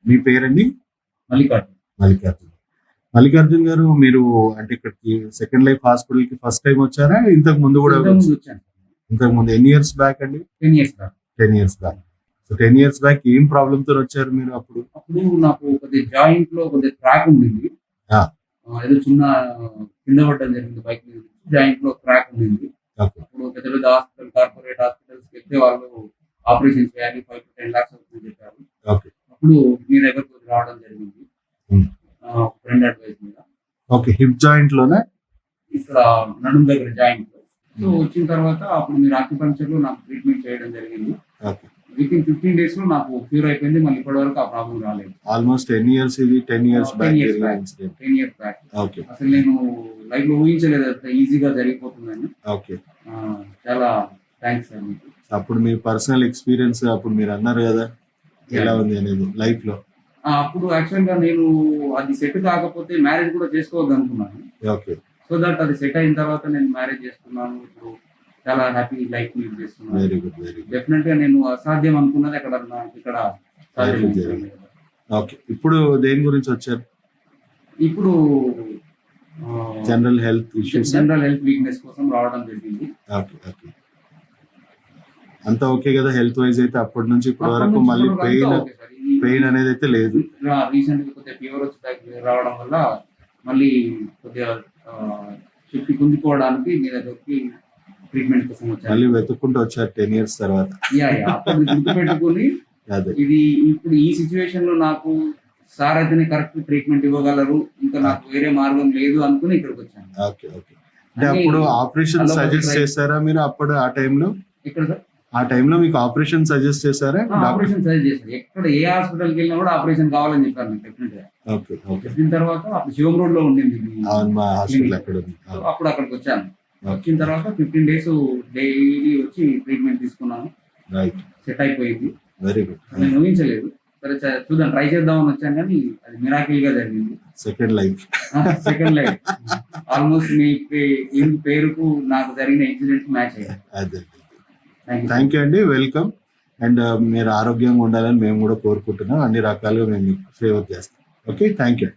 మీ పేరండి? మల్లికార్జున్. మల్లికార్జున్. మల్లికార్జున్ గారు మీరు అంటే ఇక్కడికి సెకండ్ లైఫ్ హాస్పిటల్‌కి ఫస్ట్ టైమ్ వచ్చారా? ఇంతకు ముందు గూడా ఇంతకుముందు వచ్చాను. ఇంతకు ముందు ఎన్ని ఇయర్స్ బ్యాక్ అండి? 10 years back. 10 years back. So 10 years back ఏం ప్రాబ్లమ్‌తోని వచ్చారు మీరు అప్పుడు? అప్పుడు నాకు కొద్దిగా జాయింట్‌లో కొద్దిగా క్రాక్ ఉండింది. ఆ! ఏదో చిన్న కింద పడడం జరిగింది బైక్ మీద నుంచి. జాయింట్‌లో క్రాక్ ఉండింది. ఓకే. అప్పుడు పెద్ద పెద్ద హాస్పిటల్, కార్పొరేట్ హాస్పిటల్స్‌కి వెళ్తే వాళ్ళు ఆపరేషన్ చేయాలి. 5-10 లాక్స్ అవుతుందని చెప్పారు. ఓకే. అప్పుడు మీ దగ్గరకు రావడం జరిగింది. హ్మ్. ఫ్రెండ్ అడ్వైస్ మీద. ఓకే. హిప్ జాయింట్‌లోనా? ఇక్కడ నడుము దగ్గర జాయింట్‌లో. సో వచ్చిన తర్వాత అప్పుడు మీరు ఆక్యుపంక్చర్‌లో నాకు ట్రీట్మెంట్ చేయడం జరిగింది. ఓకే. వితిన్ 15 డేస్‌లో నాకు క్యూర్ అయిపోయింది. మళ్ళీ ఇప్పటివరకు ఆ ప్రాబ్లమ్ రాలేదు. ఆల్‌మోస్ట్ ఎన్ని ఇయర్స్ ఇది? 10 ఇయర్స్ 10 బ్యాక్ ఇయర్స్ జరిగిన back. Incident. 10 years back. Okay. అసలు నేను లైఫ్‌లో ఊహించలేదు అంత ఈజీగా జరిగిపోతుందని. ఓకే. చాలా థాంక్స్ సార్ మీకు. అప్పుడు మీ పర్సనల్ ఎక్స్‌పీరియన్స్ అప్పుడు మీరు అన్నారు గదా! ఎలా యాహ్! ఉంది అనేది లైఫ్‌లో? అప్పుడు యాక్చువల్‌గా నేను అది సెట్ కాకపోతే మ్యారేజ్ కూడా చేసుకోవద్దనుకున్నాను. ఓకే. సో దట్ అది సెట్ అయిన తర్వాత నేను మ్యారేజ్ చేసుకున్నాను. ఇప్పుడు చాలా హ్యాపీ లైఫ్ లీడ్ చేస్తున్నాను. Very good. Very good. డెఫినిట్‌గా నేను అసాధ్యం అనుకున్నది అక్కడ నాకు ఇక్కడ సాధ్యం లైఫ్‌లో అవుతుంది జరిగింది. కదా! ఓకే. ఇప్పుడు దేని గురించి వచ్చారు? ఇప్పుడు ఆహ్, జనరల్ హెల్త్ ఇష్యూసా? జనరల్ హెల్త్ వీక్‌నెస్ కోసం రావడం జరిగింది. ఓకే. ఓకే. అంతా ఓకే గదా! హెల్త్ వైస్ అయితే అప్పటి నుంచి ఇప్పటి అప్పటి వరకు నుంచి మళ్ళీ ఇప్పటి వరకు అంతా ఓకే సార్. పెయిన్ అనేది అయితే లేదు. రీసెంట్‌గా కొద్దిగా ఫీవర్ వచ్చి రావడం వల్ల మళ్ళీ కొద్దిగా శక్తి పుంజుకోవడానికి మీ దగ్గరికి ట్రీట్మెంట్ కోసం వచ్చాను. మళ్ళీ వెతుక్కుంటూ వచ్చారు 10 ఇయర్స్ తర్వాత. యాహ్! అప్పటిది గుర్తుపెట్టుకొని అదే. ఇది ఇప్పుడు ఈ సిట్యుయేషన్‌లో నాకు సార్ అయితేనే కరెక్ట్ ట్రీట్మెంట్ ఇవ్వగలరు. ఇంకా నాకు వేరే మార్గం లేదు అనుకుని ఇక్కడికొచ్చాను. ఓకే. ఓకే. అంటే అప్పుడు ఆపరేషన్ సజెస్ట్ చేసారా మీరు అప్పుడు ఆ టైంలో? ఎక్కడ సార్? ఆ టైంలో మీకు ఆపరేషన్ సజెస్ట్ చేసారా? ఆపరేషన్ సజెస్ట్ చేశారు. ఎక్కడ ఏ హాస్పిటల్‌కి వెళ్ళినా కూడా ఆపరేషన్ కావాలని చెప్పారు నాకు డెఫినెట్‌గా. ఓకే. ఓకే. చెప్పిన తర్వాత అప్పుడు శివం రోడ్‌లో ఉండింది మీ అవును. మా హాస్పిటల్ క్లినిక్. అక్కడ ఉంది. సో అప్పుడు అక్కడికొచ్చాను. ఓకే. వచ్చిన తర్వాత 15 డేస్ డైలీ వచ్చి ట్రీట్మెంట్ తీసుకున్నాను. రైట్. సెట్ అయిపోయింది. Very good. నేను ఊహించలేదు. సరే చూద్దాం ట్రై చేద్దామని వచ్చాను కానీ అది మిరాకిల్‌గా జరిగింది. Second life. Second life. Almost మీ పేరుకు నాకు జరిగిన ఇన్సిడెంట్ మ్యాచ్ అయ్యాయి. అదే. Thank you. థ్యాంక్ యూ అండి. వెల్కమ్. అండ్ మీరు ఆరోగ్యంగా ఉండాలని మేము కూడా కోరుకుంటున్నాం. అన్ని రకాలుగా మేము మీకు ఫేవర్ చేస్తాం. ఓకే. Thank you.